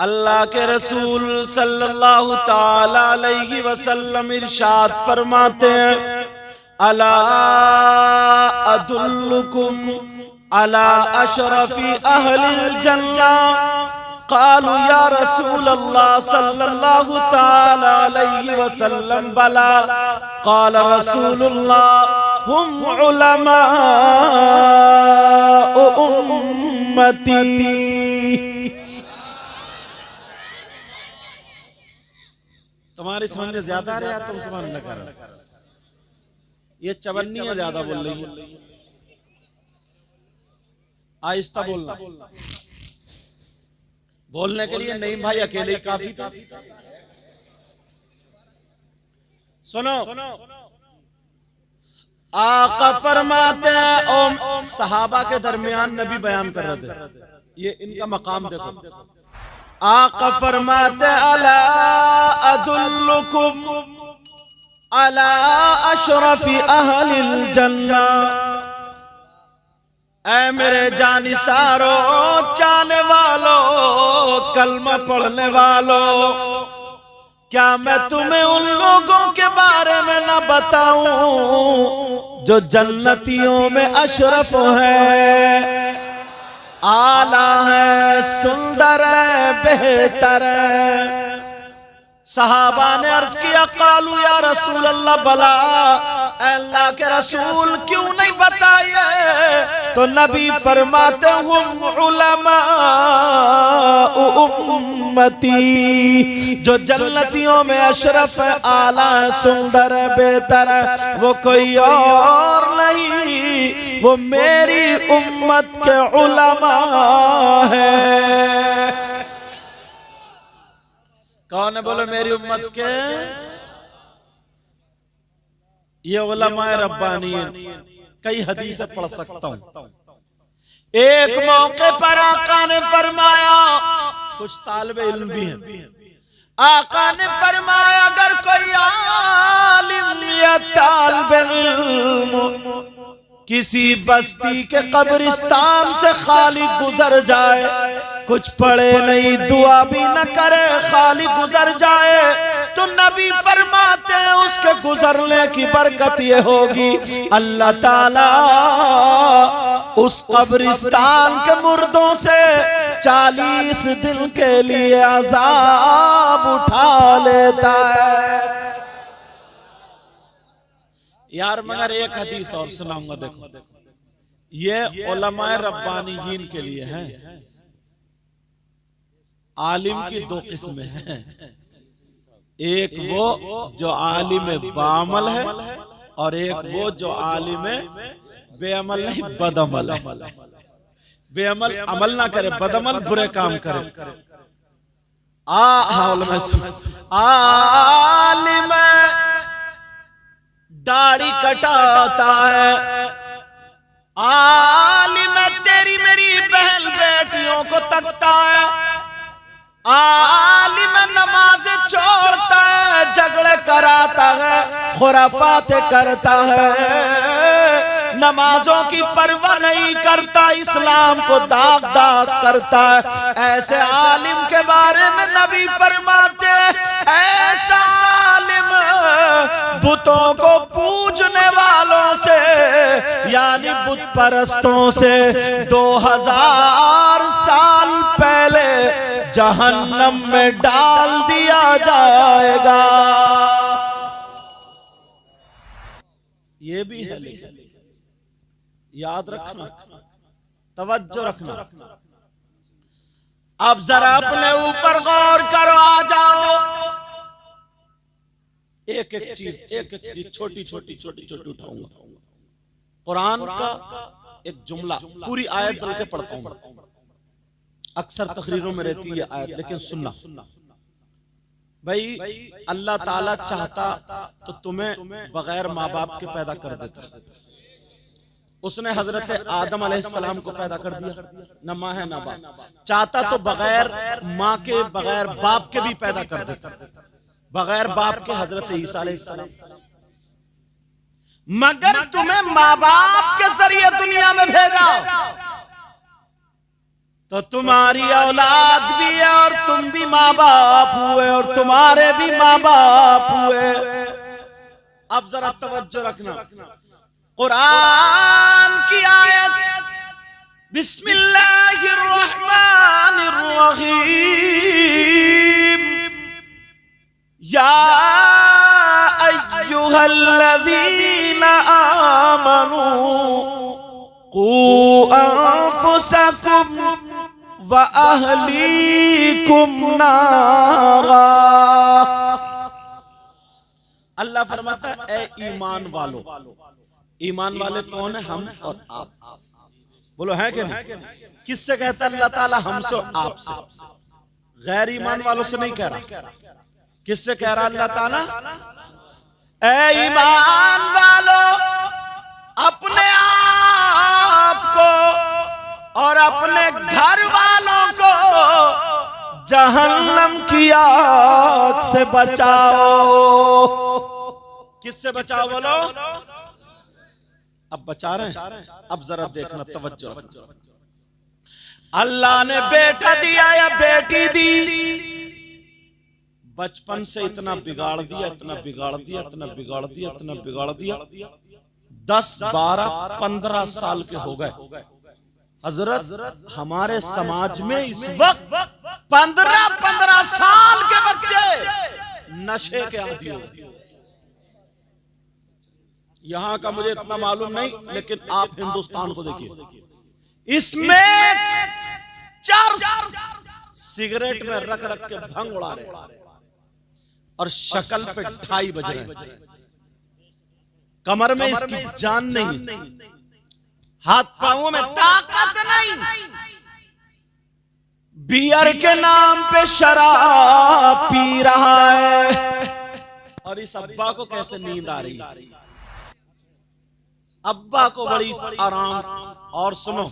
अल्लाह के रसूल सल्लल्लाहु ताला अलैहि वसल्लम इरशाद फरमाते हैं, अला अदुल्लुकुम अला अशरफी अहलिल जन्नह। क़ालू या रसूल अल्लाह सल्लल्लाहु ताला अलैहि वसल्लम बला। क़ाल रसूलुल्लाह हुम उलमा उम्मती। तुम्हारी समझ में ज्यादा आ रहा है, तुम समझ लगा रहे, ये चवन्नी ज्यादा बोल रही है, आहिस्ता बोलना। बोलने के लिए नहीं भाई, अकेले ही काफी था। सुनो, आका फरमाते हैं, और सहाबा के दरमियान नबी बयान कर रहे थे, ये इनका मकाम देखो। आका फरमाते, अला अदुल्लुकुम अला अशरफी अहलिल जन्नह। ऐ मेरे जानिसारो, चाहने वालों, कलमा पढ़ने वालों, क्या मैं तुम्हें उन लोगों के बारे में न बताऊं जो जन्नतियों में अशरफ है, आला है, सुंदर है, बेहतर है। सहाबा ने अर्ज किया, कालू या रसूल अल्लाह बला, अल्लाह के रसूल क्यों नहीं बताइए? तो नबी फरमाते, हुम उलमा उम्मती, जो जन्नतियों में अशरफ है, आला है, सुंदर है, बेहतर है, वो कोई और नहीं, वो मेरी उम्मत के उलमा है। कौन है बोलो? मेरी उम्मत के ये उलमाए रब्बानी। कई हदीसें पढ़ सकता हूं। एक मौके पर आका ने फरमाया, कुछ तालिबे इल्म भी हैं, आका ने फरमाया, अगर कोई आलिम या तालिबे इल्म किसी बस्ती के कब्रिस्तान से खाली गुजर जाए, कुछ पढ़े नहीं, दुआ भी न करे, खाली गुजर जाए, तो नबी फरमाते हैं उसके गुजरने की बरकत ये होगी, अल्लाह ताला उस कब्रिस्तान के मुर्दों से 40 दिन के लिए अजाब उठा लेता है। यार मगर एक हदीस और सुनाऊंगा, देखो, ये उलमाए रब्बानीयीन के लिए है। आलिम की दो किस्में हैं, एक वो जो आलिम बामल है, और एक वो जो आलिम बेअमल नहीं, बदअमल है। बेअमल अमल ना करे, बदअमल बुरे काम करे। आलिम दाढ़ी कटाता है, आलिम तेरी मेरी बहन बेटियों को तकता है, आलिम नमाज छोड़ता है, झगड़े कराता है, खुराफाते करता है, नमाजों की परवाह नहीं करता, इस्लाम को दाग दाग करता है। ऐसे आलिम के बारे में नबी फरमाते, ऐसा आलिम बुतों को पूजने वालों से, यानी बुत परस्तों से 2000 साल पहले जहन्नम में डाल दिया जाएगा। ये भी है, लेकिन याद रखना, तवज्जो रखना। अब जरा अपने ऊपर गौर करो, आ जाओ, एक एक चीज छोटी छोटी उठाऊंगा। कुरान का एक जुमला, पूरी आयत बल्कि पढ़ता हूं, अक्सर तकरीरों में रहती है आयत, लेकिन सुनना भाई। अल्लाह ताला चाहता तो तुम्हें बगैर माँ बाप के पैदा कर देता। उसने हजरत आदम अलैहिस्सलाम को पैदा कर दिया, न माँ है न बाप। चाहता तो बगैर माँ के, बगैर बाप के भी पैदा कर देता, बगैर बाप के हजरत ईसा अलैहिस्सलाम। मगर तुम्हें माँ बाप के जरिए दुनिया में भेजा, तो तुम्हारी औलाद भी है और तुम भी माँ बाप हुए और तुम्हारे भी माँ बाप हुए। अब जरा तवज्जो रखना, कुरान की आयत बिस्मिल्लाहिर्रहमानिर्रहीम, या अय्युहल्लज़ीना आमनू कू अनफुसकुम व अहलीकुम नारा। अल्लाह फरमाता है, ए ईमान वालों। ईमान वाले कौन है? हम और आप। बोलो है कि नहीं? किससे कहता है अल्लाह ताला? हमसे और आपसे। गैर ईमान वालों से नहीं कह रहा। किससे कह रहा अल्लाह ताला? ए ईमान वालों, अपने आप को और अपने घर वालों को जहन्नम की आग से बचाओ। किससे बचाओ बोलो? अब बचा रहे हैं। अब जरा देखना, तवज्जो रखना। अल्लाह ने बेटा दिया या बेटी दी, बचपन से इतना बिगाड़ दिया, इतना बिगाड़ दिया, इतना बिगाड़ दिया, इतना बिगाड़ दिया। 10, 12, 15 साल के हो गए। हजरत, हमारे समाज में इस वक्त 15 साल के बच्चे नशे के आदी हो। यहां का मुझे इतना मालूम नहीं, लेकिन आप हिंदुस्तान को देखिए, इसमें चर्स सिगरेट में रख रख के भंग उड़ा रहे और शक्ल पे ढाई बज रहे हैं। कमर में इसकी जान नहीं, हाथ पांवों में ताकत नहीं, बियर के नाम पे शराब पी रहा है। और इस अब्बा को कैसे नींद आ रही है? अब्बा को बड़ी आराम। और सुनो,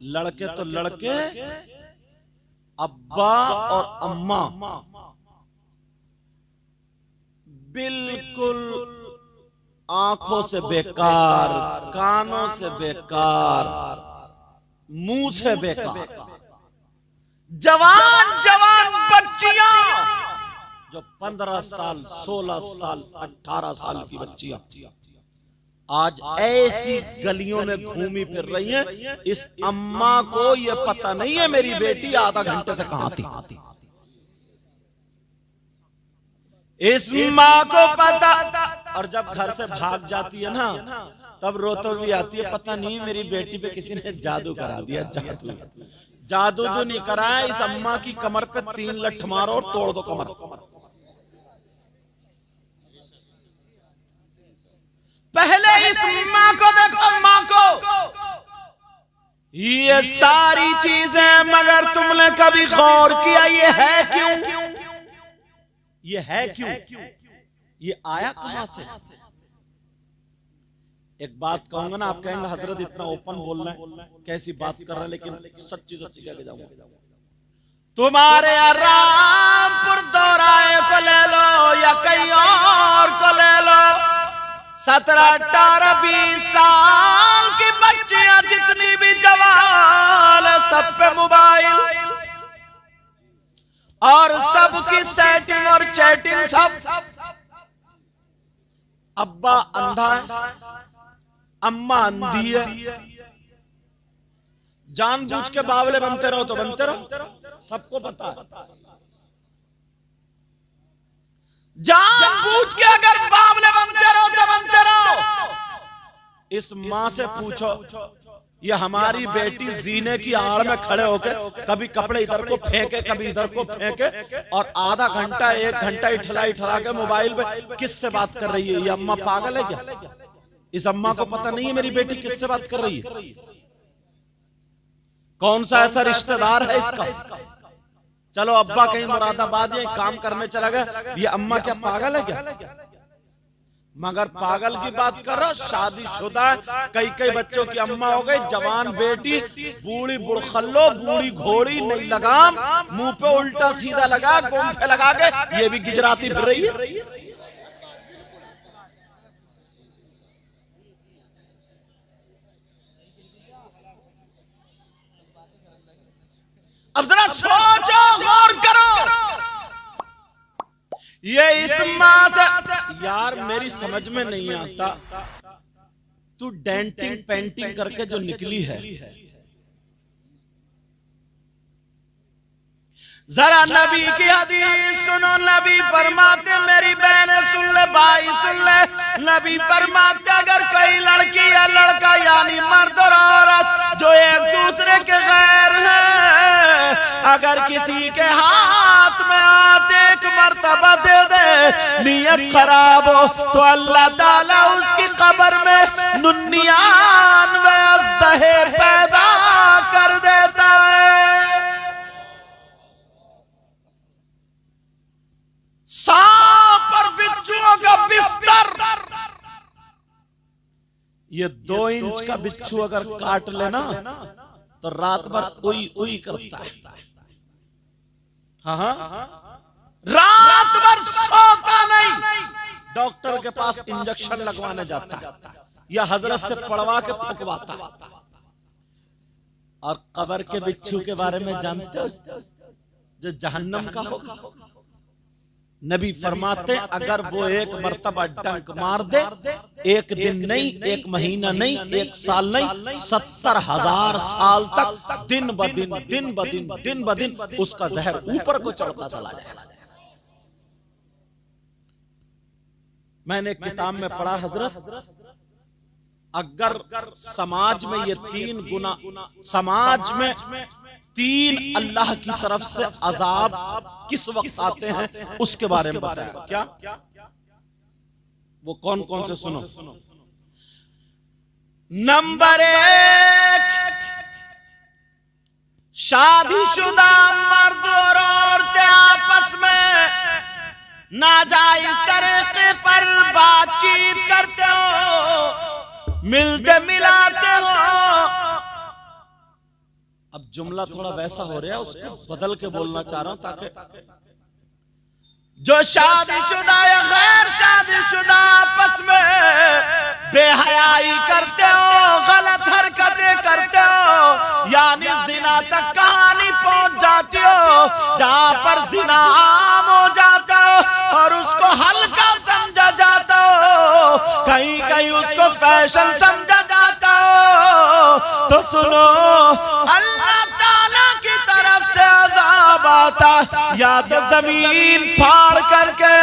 लड़के तो लड़के, अब्बा और अम्मा बिल्कुल आंखों से बेकार, कानों से बेकार, मुंह से बेकार। जवान जवान बच्चियां जो 15 साल, 16 साल, 18 साल की बच्चियां आज ऐसी गलियों में घूमी फिर रही हैं। इस अम्मा को यह पता नहीं है मेरी बेटी आधा घंटे से कहां थी। इस माँ को पता। और जब घर से भाग जाती है ना, तब रोते भी आती है, पता नहीं मेरी बेटी पे किसी ने जादू करा दिया। जादू तो नहीं कराया, इस अम्मा की कमर पे 3 लठ मारो और तोड़ दो कमर। पहले इस माँ को देखो, माँ को। ये सारी चीजें मगर तुमने कभी गौर किया ये है क्यों? ये है क्यों? ये आया कहां से? एक बात कहूंगा ना, आप कहेंगे हजरत इतना ओपन बोल रहे हैं, कैसी बात कर रहे हैं, लेकिन सच्ची सच्ची कह के जाऊंगा। तुम्हारे रामपुर दौराए को ले लो या कहीं और को ले लो, 17, 18, 20 साल की बच्चियां जितनी भी जवान, सब पे मोबाइल और सबकी सेटिंग और चैटिंग सब। अब्बा अंधा है, अम्मा अंधी है। जानबूझ के बावले बनते रहो तो बनते रहो, सबको पता है। जानबूझ के अगर बावले बनते रहो तो बनते रहो। इस मां से पूछो, ये हमारी बेटी जीने की आड़ में खड़े होके कभी कपड़े इधर को फेंके, कभी इधर को फेंके, और आधा घंटा 1 घंटा इठला के मोबाइल पे किससे बात कर रही है? ये अम्मा पागल है क्या? इस अम्मा को पता नहीं है मेरी बेटी किससे बात कर रही है? कौन सा ऐसा रिश्तेदार है इसका? चलो अब्बा कहीं मुरादाबाद या काम करने चला गया, ये अम्मा क्या पागल है क्या? मगर पागल की बात कर रहा, शादीशुदा कई बच्चों की अम्मा हो गई, जवान बेटी, बूढ़ी बुड़खल्लो, बूढ़ी घोड़ी, नई लगाम, मुंह पे उल्टा सीधा लगा, गोंफे लगा के ये भी गिजराती फिर रही है। अब जरा सोचो, गौर करो, यार मेरी समझ में नहीं आता, तू डेंटिंग पेंटिंग करके जो निकली है, जरा नबी की हदीस सुनो। नबी फरमाते, मेरी बहन सुन ले, भाई सुन ले, नबी फरमाते अगर कोई लड़की या लड़का यानी मर्द और औरत जो एक दूसरे के गैर है, अगर किसी के हाथ में हाथ एक मर्तबा दे दे, नियत खराब हो, तो अल्लाह ताला उसकी कब्र में 99 अज़दहे पैदा कर देता है। सांप और बिच्छुओं का बिस्तर, ये 2 इंच का बिच्छू अगर काट लेना तो रात भर उई उई करता है। हाँ, रात भर सोता नहीं, डॉक्टर के पास इंजेक्शन लगवाने जाता है या हजरत से पढ़वा के फुकवाता है। और कब्र के बिच्छू के बारे में जानते हो, जो जहन्नम का होगा। नबी फरमाते अगर वो एक मर्तबा डंक मार दे, एक दिन नहीं, एक महीना नहीं, एक साल नहीं, 70,000 साल तक दिन ब दिन दिन ब दिन दिन ब दिन उसका जहर ऊपर को चढ़ता चला जाएगा। मैंने एक किताब में पढ़ा, हजरत अगर समाज में ये 3 गुना, समाज में 3 अल्लाह की तरफ से अजाब किस वक्त आते हैं उसके बारे में बताया। क्या वो कौन कौन से सुनो। नंबर 1, शादीशुदा मर्द और औरतें आपस में नाजायज तरीके पर बातचीत करते हो, मिलते मिलाते हो। अब जुमला थोड़ा वैसा हो रहा है, उसको बदल के बोलना चाह रहा हूं ताकि जो शादीशुदा या गैर शादीशुदा आपस में बेहयाई करते हो, गलत हरकतें करते हो, यानी जिना तक कहानी पहुंच जाती हो, जहां पर जिना आम हो जाता हो और उसको हल्का समझा जाता हो, कहीं कहीं उसको फैशन समझा जाता हो, तो सुनो अल्लाह ताला की तरफ से अज़ाब आता, या तो जमीन फाड़ करके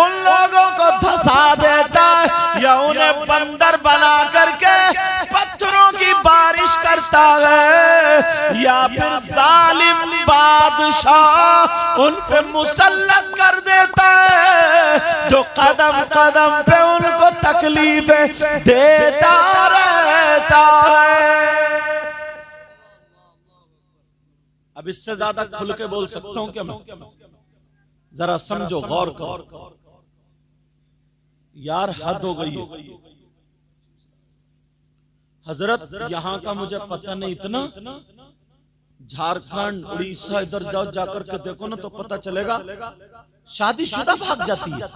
उन लोगों को धंसा देता है, या उन्हें बंदर बना करके पत्थरों की बारिश करता है, या फिर जालिम बादशाह उन पे मुसल्लत कर देता है, जो कदम कदम पे उनको तकलीफें देता रहता है। अब इससे ज्यादा खुल के बोल सकता हूं क्या मैं? जरा समझो, गौर करो यार, हद हो गई है। हजरत यहां का मुझे पता नहीं, इतना झारखंड उड़ीसा इधर जाओ, जाकर के देखो ना तो पता चलेगा शादीशुदा भाग जाती है,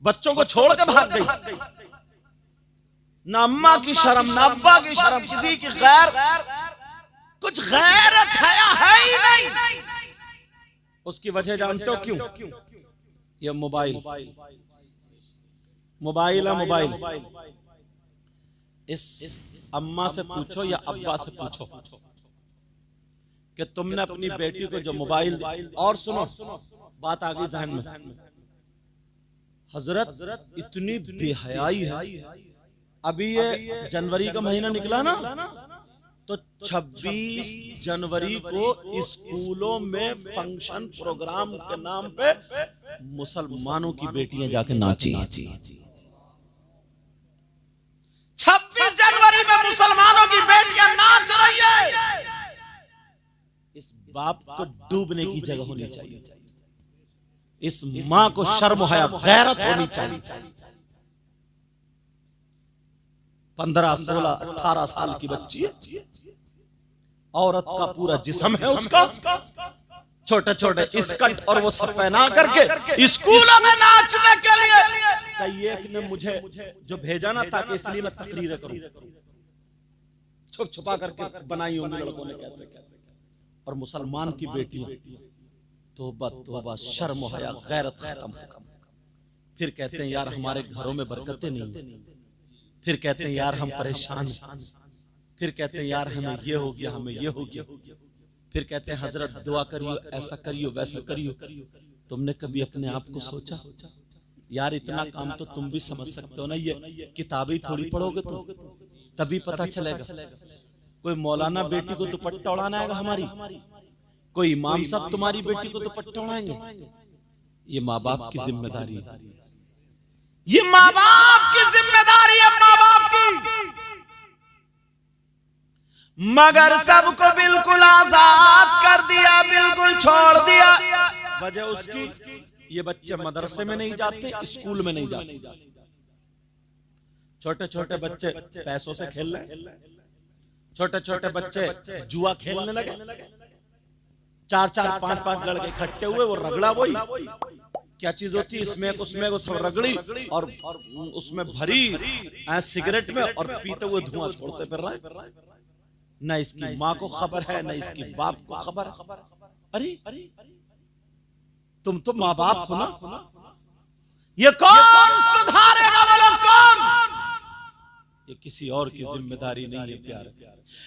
बच्चों को छोड़ के भाग गई, ना अम्मा की शर्म ना अब्बा की शर्म, किसी की कुछ गैरत है ही नहीं। उसकी वजह जानते हो क्यों? ये मोबाइल है मोबाइल। इस अम्मा से पूछो या अब्बा से पूछो कि तुमने अपनी बेटी को जो मोबाइल, और सुनो बात आ गई जहन में, हजरत इतनी बेहयाई है। अभी ये जनवरी का महीना निकला ना, तो 26 जनवरी को स्कूलों में फंक्शन प्रोग्राम के नाम पे मुसलमानों की बेटियां जाके नाची। 26 जनवरी में मुसलमानों की बेटियां नाच रही है। इस बाप को डूबने की जगह होनी चाहिए, इस मां को शर्म हया गैरत होनी चाहिए। 15, 16, 18 साल की बच्ची है, औरत का पूरा जिस्म है उसका, छोटे छोटे स्कर्ट और वो सब पहना करके स्कूलों में नाचने के लिए। कई एक ने मुझे जो भेजा ना ताकि इसलिए मैं तकरीर करूं, छुप छुपा करके बनाई होंगी लड़कों ने कैसे कैसे। और मुसलमान की बेटी, तौबा तौबा, शर्म हया गैरत खत्म। फिर कहते हैं यार हमारे घरों में बरकतें नहीं, फिर कहते हैं यार हम परेशान हैं, फिर कहते हैं यार हमें ये हो गया, हमें ये हो गया, फिर कहते हैं हजरत दुआ करियो, ऐसा करियो, वैसा करियो। तुमने कभी अपने आप को सोचा यार इतना काम तो तुम भी समझ सकते हो ना, ये किताबें थोड़ी पढ़ोगे तुम, तभी पता चलेगा। कोई मौलाना बेटी को दुपट्टा उड़ाना आएगा हमारी, कोई इमाम साहब तुम्हारी बेटी को दुपट्टा उड़ाएंगे? ये माँ बाप की जिम्मेदारी है, ये माँ बाप की जिम्मेदारी है, माँ बाप की। मगर सबको बिल्कुल आजाद कर दिया, बिल्कुल छोड़ दिया। वजह उसकी, ये बच्चे मदरसे में नहीं जाते, स्कूल में नहीं जाते, छोटे छोटे बच्चे पैसों से खेल रहे, छोटे छोटे बच्चे जुआ खेलने लगे, 4-4, 5-5 लड़के इकट्ठे हुए, वो रगड़ा वही क्या चीज होती है, इसमें उसमें वो सब रगड़ी और उसमें भरी सिगरेट में, और पीते हुए धुआं छोड़ते फिर रहा है। न इसकी माँ को खबर है, न इसकी बाप को खबर है। अरे तुम तो माँ बाप हो ना, ये कौन सुधारेगा? वाला कौन? ये किसी और की जिम्मेदारी नहीं है प्यार।